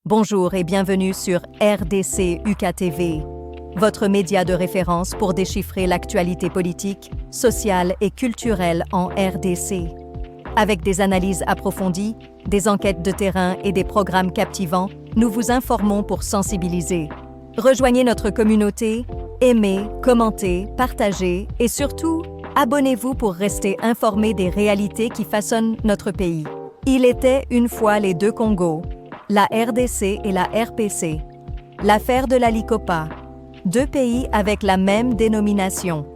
Bonjour et bienvenue sur RDC UKTV, votre média de référence pour déchiffrer l'actualité politique, sociale et culturelle en RDC. Avec des analyses approfondies, des enquêtes de terrain et des programmes captivants, nous vous informons pour sensibiliser. Rejoignez notre communauté, aimez, commentez, partagez et surtout, abonnez-vous pour rester informés des réalités qui façonnent notre pays. Il était une fois les deux Congos, la RDC et la RPC. L'affaire de la Likopa, deux pays avec la même dénomination.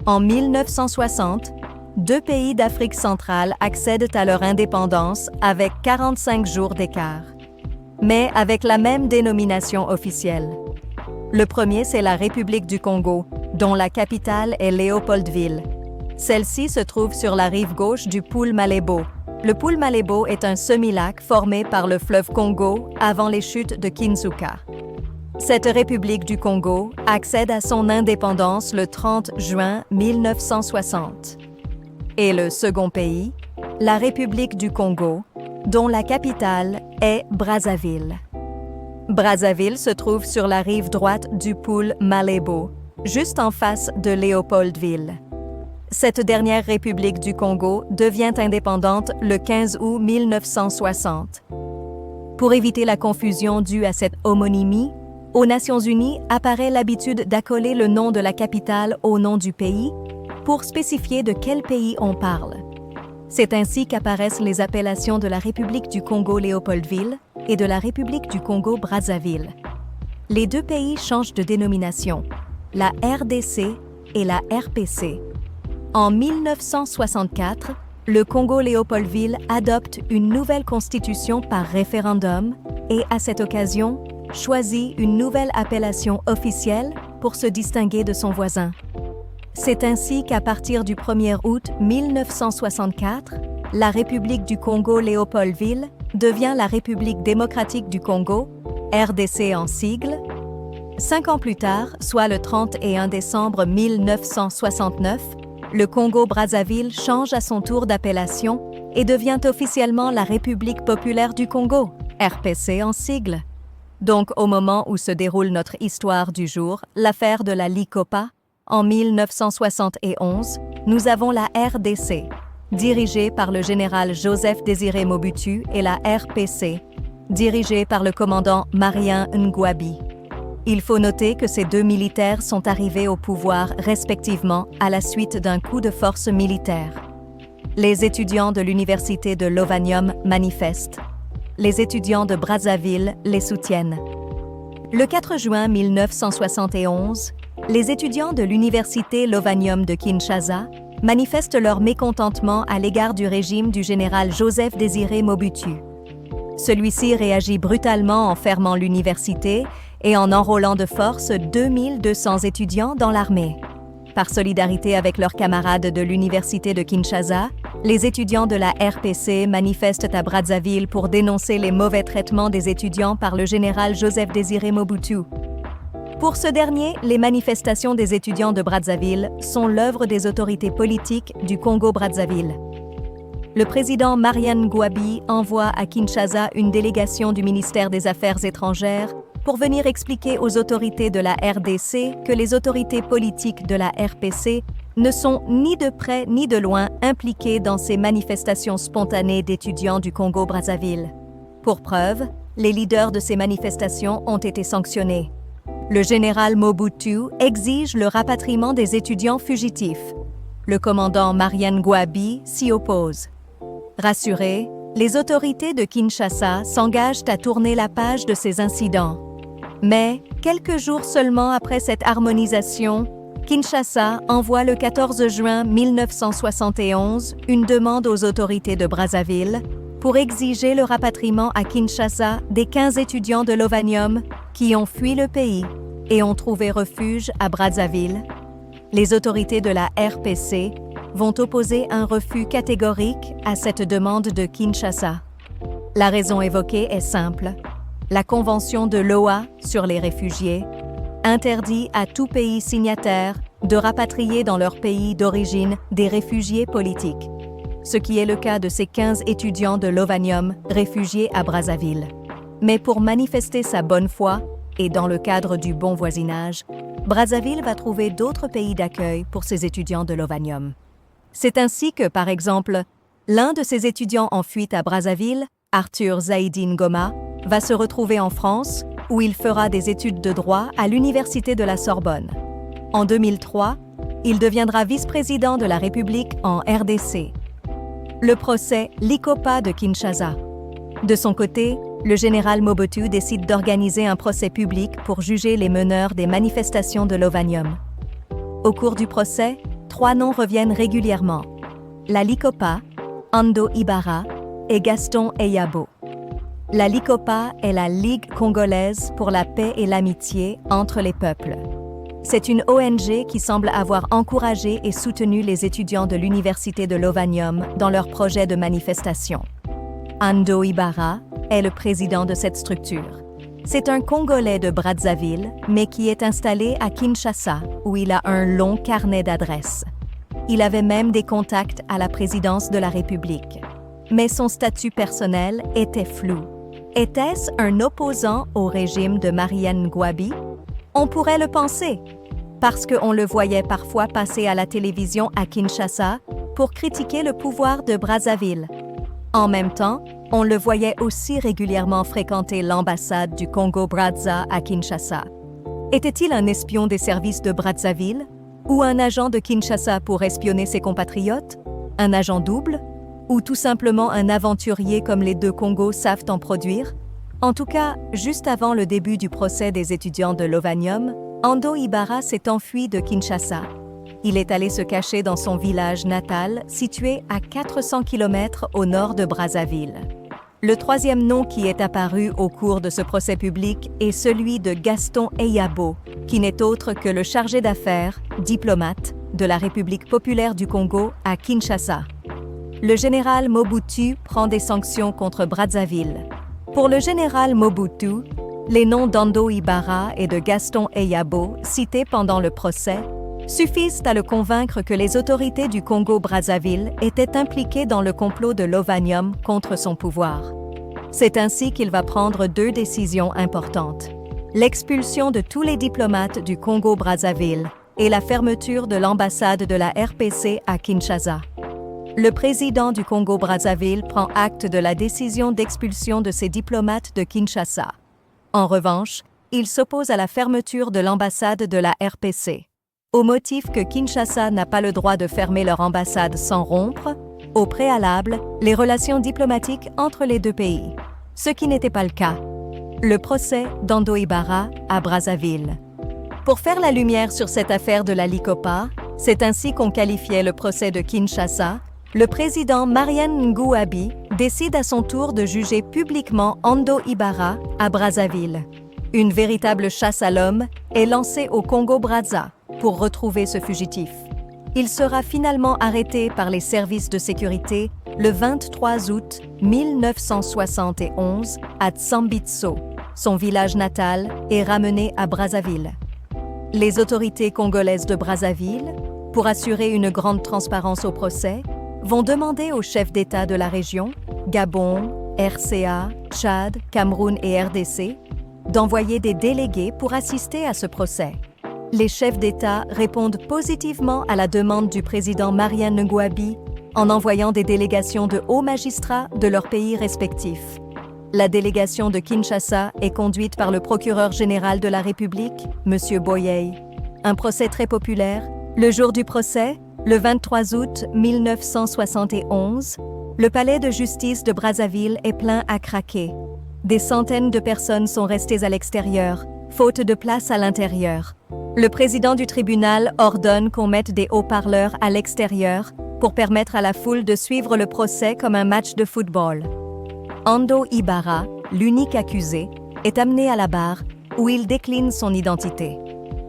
En 1960, deux pays d'Afrique centrale accèdent à leur indépendance avec 45 jours d'écart, mais avec la même dénomination officielle. Le premier, c'est la République du Congo, dont la capitale est Léopoldville. Celle-ci se trouve sur la rive gauche du Pool Malebo. Le Pool Malebo est un semi-lac formé par le fleuve Congo avant les chutes de Kinshasa. Cette République du Congo accède à son indépendance le 30 juin 1960. Et le second pays, la République du Congo, dont la capitale est Brazzaville. Brazzaville se trouve sur la rive droite du Pool Malebo, juste en face de Léopoldville. Cette dernière République du Congo devient indépendante le 15 août 1960. Pour éviter la confusion due à cette homonymie, aux Nations Unies apparaît l'habitude d'accoler le nom de la capitale au nom du pays pour spécifier de quel pays on parle. C'est ainsi qu'apparaissent les appellations de la République du Congo Léopoldville et de la République du Congo Brazzaville. Les deux pays changent de dénomination, la RDC et la RPC. En 1964, le Congo Léopoldville adopte une nouvelle constitution par référendum et, à cette occasion, choisit une nouvelle appellation officielle pour se distinguer de son voisin. C'est ainsi qu'à partir du 1er août 1964, la République du Congo Léopoldville devient la République démocratique du Congo, RDC en sigle. 5 ans plus tard, soit le 31 décembre 1969, le Congo-Brazzaville change à son tour d'appellation et devient officiellement la République populaire du Congo, RPC en sigle. Donc, au moment où se déroule notre histoire du jour, l'affaire de la Likopa, en 1971, nous avons la RDC, dirigée par le général Joseph Désiré Mobutu, et la RPC, dirigée par le commandant Marien Ngouabi. Il faut noter que ces deux militaires sont arrivés au pouvoir respectivement à la suite d'un coup de force militaire. Les étudiants de l'université de Lovanium manifestent. Les étudiants de Brazzaville les soutiennent. Le 4 juin 1971, les étudiants de l'université Lovanium de Kinshasa manifestent leur mécontentement à l'égard du régime du général Joseph Désiré Mobutu. Celui-ci réagit brutalement en fermant l'université et en enrôlant de force 2200 étudiants dans l'armée. Par solidarité avec leurs camarades de l'université de Kinshasa, les étudiants de la RPC manifestent à Brazzaville pour dénoncer les mauvais traitements des étudiants par le général Joseph Désiré Mobutu. Pour ce dernier, les manifestations des étudiants de Brazzaville sont l'œuvre des autorités politiques du Congo-Brazzaville. Le président Marien Ngouabi envoie à Kinshasa une délégation du ministère des Affaires étrangères pour venir expliquer aux autorités de la RDC que les autorités politiques de la RPC ne sont ni de près ni de loin impliquées dans ces manifestations spontanées d'étudiants du Congo-Brazzaville. Pour preuve, les leaders de ces manifestations ont été sanctionnés. Le général Mobutu exige le rapatriement des étudiants fugitifs. Le commandant Marien Ngouabi s'y oppose. Rassurés, les autorités de Kinshasa s'engagent à tourner la page de ces incidents. Mais, quelques jours seulement après cette harmonisation, Kinshasa envoie le 14 juin 1971 une demande aux autorités de Brazzaville pour exiger le rapatriement à Kinshasa des 15 étudiants de Lovanium qui ont fui le pays et ont trouvé refuge à Brazzaville. Les autorités de la RPC vont opposer un refus catégorique à cette demande de Kinshasa. La raison évoquée est simple. La Convention de l'OA sur les réfugiés interdit à tout pays signataire de rapatrier dans leur pays d'origine des réfugiés politiques, ce qui est le cas de ces 15 étudiants de Lovanium réfugiés à Brazzaville. Mais pour manifester sa bonne foi, et dans le cadre du bon voisinage, Brazzaville va trouver d'autres pays d'accueil pour ses étudiants de Lovanium. C'est ainsi que, par exemple, l'un de ses étudiants en fuite à Brazzaville, Arthur Zahidine Goma, va se retrouver en France, où il fera des études de droit à l'Université de la Sorbonne. En 2003, il deviendra vice-président de la République en RDC. Le procès l'ICOPA de Kinshasa. De son côté, le général Mobutu décide d'organiser un procès public pour juger les meneurs des manifestations de Lovanium. Au cours du procès, 3 noms reviennent régulièrement: la LICOPA, Ando Ibarra et Gaston Eyabo. La LICOPA est la Ligue congolaise pour la paix et l'amitié entre les peuples. C'est une ONG qui semble avoir encouragé et soutenu les étudiants de l'Université de Lovanium dans leurs projets de manifestation. Ando Ibarra est le président de cette structure. C'est un Congolais de Brazzaville, mais qui est installé à Kinshasa, où il a un long carnet d'adresses. Il avait même des contacts à la présidence de la République. Mais son statut personnel était flou. Était-ce un opposant au régime de Mariane Ngouabi? On pourrait le penser, parce qu'on le voyait parfois passer à la télévision à Kinshasa pour critiquer le pouvoir de Brazzaville. En même temps, on le voyait aussi régulièrement fréquenter l'ambassade du Congo-Brazza à Kinshasa. Était-il un espion des services de Brazzaville? Ou un agent de Kinshasa pour espionner ses compatriotes? Un agent double? Ou tout simplement un aventurier comme les deux Congos savent en produire? En tout cas, juste avant le début du procès des étudiants de Lovanium, Ando Ibarra s'est enfui de Kinshasa. Il est allé se cacher dans son village natal, situé à 400 km au nord de Brazzaville. Le troisième nom qui est apparu au cours de ce procès public est celui de Gaston Eyabo, qui n'est autre que le chargé d'affaires, diplomate, de la République populaire du Congo à Kinshasa. Le général Mobutu prend des sanctions contre Brazzaville. Pour le général Mobutu, les noms d'Ando Ibarra et de Gaston Eyabo, cités pendant le procès, suffisent à le convaincre que les autorités du Congo-Brazzaville étaient impliquées dans le complot de Lovanium contre son pouvoir. C'est ainsi qu'il va prendre 2 décisions importantes: l'expulsion de tous les diplomates du Congo-Brazzaville et la fermeture de l'ambassade de la RPC à Kinshasa. Le président du Congo-Brazzaville prend acte de la décision d'expulsion de ses diplomates de Kinshasa. En revanche, il s'oppose à la fermeture de l'ambassade de la RPC, au motif que Kinshasa n'a pas le droit de fermer leur ambassade sans rompre, au préalable, les relations diplomatiques entre les 2 pays, ce qui n'était pas le cas. Le procès d'Ando Ibarra à Brazzaville. Pour faire la lumière sur cette affaire de la LICOPA, c'est ainsi qu'on qualifiait le procès de Kinshasa. Le président Mariane Ngouabi décide à son tour de juger publiquement Ando Ibarra à Brazzaville. Une véritable chasse à l'homme est lancée au Congo-Brazza pour retrouver ce fugitif. Il sera finalement arrêté par les services de sécurité le 23 août 1971 à Tsambitso, son village natal, et ramené à Brazzaville. Les autorités congolaises de Brazzaville, pour assurer une grande transparence au procès, vont demander aux chefs d'État de la région, Gabon, RCA, Tchad, Cameroun et RDC, d'envoyer des délégués pour assister à ce procès. Les chefs d'État répondent positivement à la demande du président Mariane Ngouabi en envoyant des délégations de hauts magistrats de leurs pays respectifs. La délégation de Kinshasa est conduite par le procureur général de la République, M. Boyey. Un procès très populaire. Le jour du procès, le 23 août 1971, le palais de justice de Brazzaville est plein à craquer. Des centaines de personnes sont restées à l'extérieur, faute de place à l'intérieur. Le président du tribunal ordonne qu'on mette des haut-parleurs à l'extérieur pour permettre à la foule de suivre le procès comme un match de football. Ando Ibarra, l'unique accusé, est amené à la barre où il décline son identité.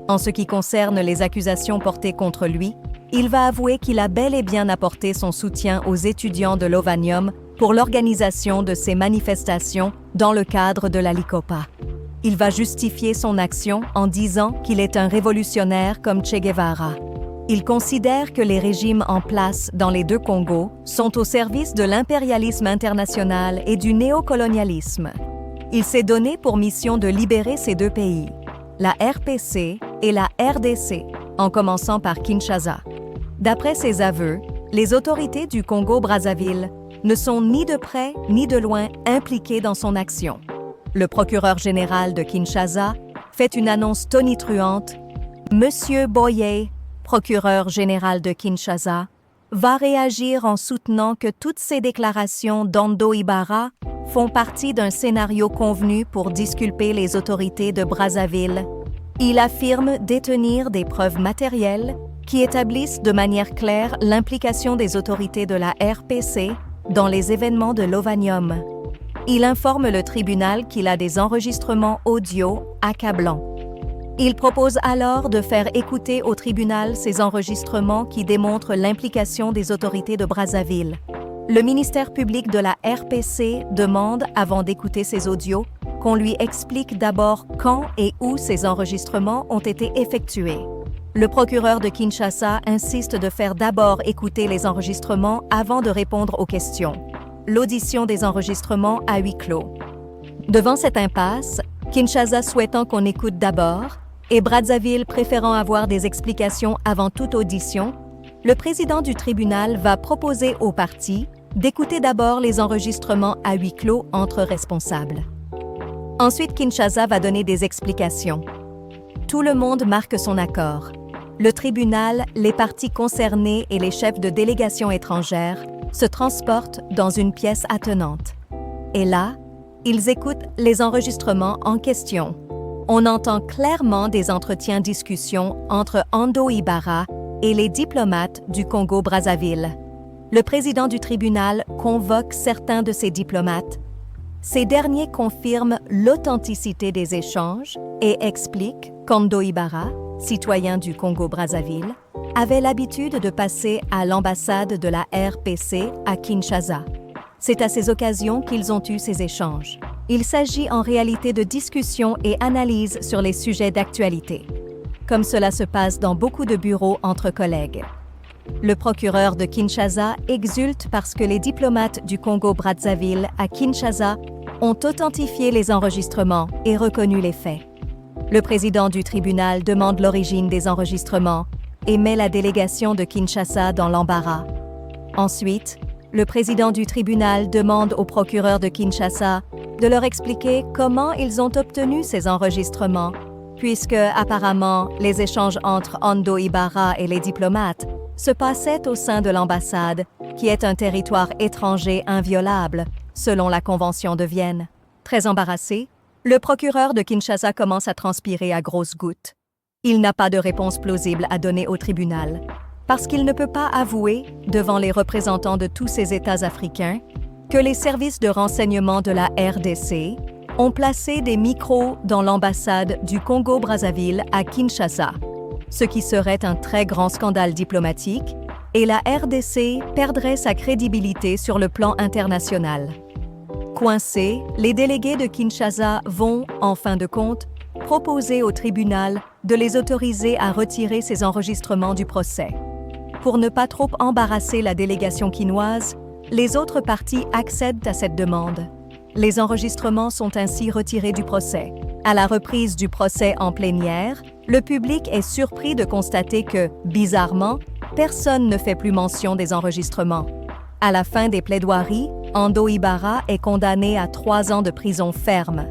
En ce qui concerne les accusations portées contre lui, il va avouer qu'il a bel et bien apporté son soutien aux étudiants de Lovanium pour l'organisation de ces manifestations dans le cadre de la LICOPA. Il va justifier son action en disant qu'il est un révolutionnaire comme Che Guevara. Il considère que les régimes en place dans les 2 Congos sont au service de l'impérialisme international et du néocolonialisme. Il s'est donné pour mission de libérer ces deux pays, la RPC et la RDC, en commençant par Kinshasa. D'après ses aveux, les autorités du Congo-Brazzaville ne sont ni de près ni de loin impliquées dans son action. Le procureur général de Kinshasa fait une annonce tonitruante. Monsieur Boye, procureur général de Kinshasa, va réagir en soutenant que toutes ces déclarations d'Ando Ibarra font partie d'un scénario convenu pour disculper les autorités de Brazzaville. Il affirme détenir des preuves matérielles qui établissent de manière claire l'implication des autorités de la RPC dans les événements de l'Ovanium. Il informe le tribunal qu'il a des enregistrements audio accablants. Il propose alors de faire écouter au tribunal ces enregistrements qui démontrent l'implication des autorités de Brazzaville. Le ministère public de la RPC demande, avant d'écouter ces audios, qu'on lui explique d'abord quand et où ces enregistrements ont été effectués. Le procureur de Kinshasa insiste de faire d'abord écouter les enregistrements avant de répondre aux questions. L'audition des enregistrements à huis clos. Devant cette impasse, Kinshasa souhaitant qu'on écoute d'abord et Brazzaville préférant avoir des explications avant toute audition, le président du tribunal va proposer aux parties d'écouter d'abord les enregistrements à huis clos entre responsables. Ensuite, Kinshasa va donner des explications. Tout le monde marque son accord. Le tribunal, les parties concernées et les chefs de délégations étrangères se transportent dans une pièce attenante. Et là, ils écoutent les enregistrements en question. On entend clairement des entretiens-discussions entre Ando Ibarra et les diplomates du Congo-Brazzaville. Le président du tribunal convoque certains de ces diplomates. Ces derniers confirment l'authenticité des échanges et expliquent qu'Ando Ibarra, citoyen du Congo-Brazzaville, avait l'habitude de passer à l'ambassade de la RPC à Kinshasa. C'est à ces occasions qu'ils ont eu ces échanges. Il s'agit en réalité de discussions et analyses sur les sujets d'actualité, comme cela se passe dans beaucoup de bureaux entre collègues. Le procureur de Kinshasa exulte parce que les diplomates du Congo-Brazzaville à Kinshasa ont authentifié les enregistrements et reconnu les faits. Le président du tribunal demande l'origine des enregistrements et met la délégation de Kinshasa dans l'embarras. Ensuite, le président du tribunal demande au procureur de Kinshasa de leur expliquer comment ils ont obtenu ces enregistrements, puisque, apparemment, les échanges entre Ando Ibarra et les diplomates se passaient au sein de l'ambassade, qui est un territoire étranger inviolable, selon la Convention de Vienne. Très embarrassé, le procureur de Kinshasa commence à transpirer à grosses gouttes. Il n'a pas de réponse plausible à donner au tribunal, parce qu'il ne peut pas avouer, devant les représentants de tous ces États africains, que les services de renseignement de la RDC ont placé des micros dans l'ambassade du Congo-Brazzaville à Kinshasa, ce qui serait un très grand scandale diplomatique, et la RDC perdrait sa crédibilité sur le plan international. Coincés, les délégués de Kinshasa vont, en fin de compte, proposer au tribunal de les autoriser à retirer ces enregistrements du procès. Pour ne pas trop embarrasser la délégation quinoise, les autres parties accèdent à cette demande. Les enregistrements sont ainsi retirés du procès. À la reprise du procès en plénière, le public est surpris de constater que, bizarrement, personne ne fait plus mention des enregistrements. À la fin des plaidoiries, Ando Ibarra est condamné à 3 ans de prison ferme.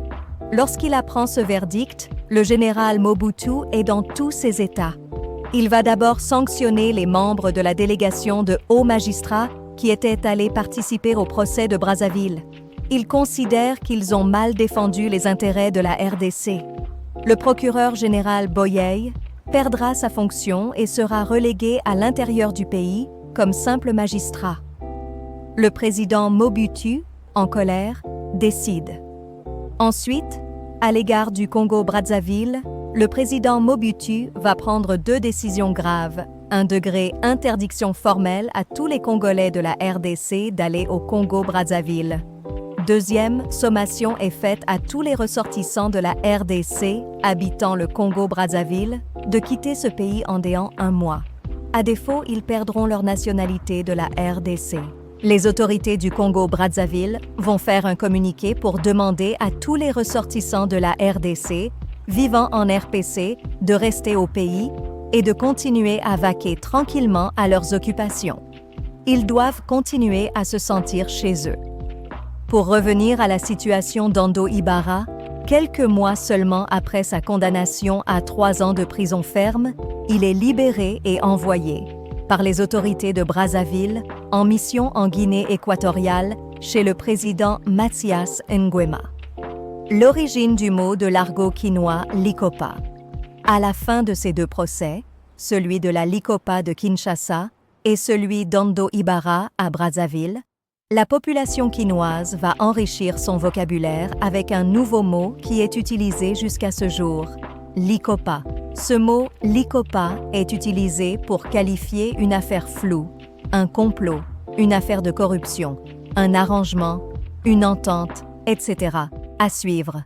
Lorsqu'il apprend ce verdict, le général Mobutu est dans tous ses états. Il va d'abord sanctionner les membres de la délégation de hauts magistrats qui étaient allés participer au procès de Brazzaville. Il considère qu'ils ont mal défendu les intérêts de la RDC. Le procureur général Boye perdra sa fonction et sera relégué à l'intérieur du pays comme simple magistrat. Le président Mobutu, en colère, décide. Ensuite, à l'égard du Congo-Brazzaville, le président Mobutu va prendre 2 décisions graves. 1 degré interdiction formelle à tous les Congolais de la RDC d'aller au Congo-Brazzaville. 2e, sommation est faite à tous les ressortissants de la RDC habitant le Congo-Brazzaville de quitter ce pays en déant 1 mois. À défaut, ils perdront leur nationalité de la RDC. Les autorités du Congo-Brazzaville vont faire un communiqué pour demander à tous les ressortissants de la RDC vivant en RPC de rester au pays et de continuer à vaquer tranquillement à leurs occupations. Ils doivent continuer à se sentir chez eux. Pour revenir à la situation d'Ando Ibarra, quelques mois seulement après sa condamnation à 3 ans de prison ferme, il est libéré et envoyé par les autorités de Brazzaville en mission en Guinée équatoriale chez le président Mathias Nguema. L'origine du mot de l'argot quinois Likopa. À la fin de ces 2 procès, celui de la Likopa de Kinshasa et celui d'Ando Ibarra à Brazzaville, la population quinoise va enrichir son vocabulaire avec un nouveau mot qui est utilisé jusqu'à ce jour, Likopa. Ce mot Likopa est utilisé pour qualifier une affaire floue, un complot, une affaire de corruption, un arrangement, une entente, etc. À suivre.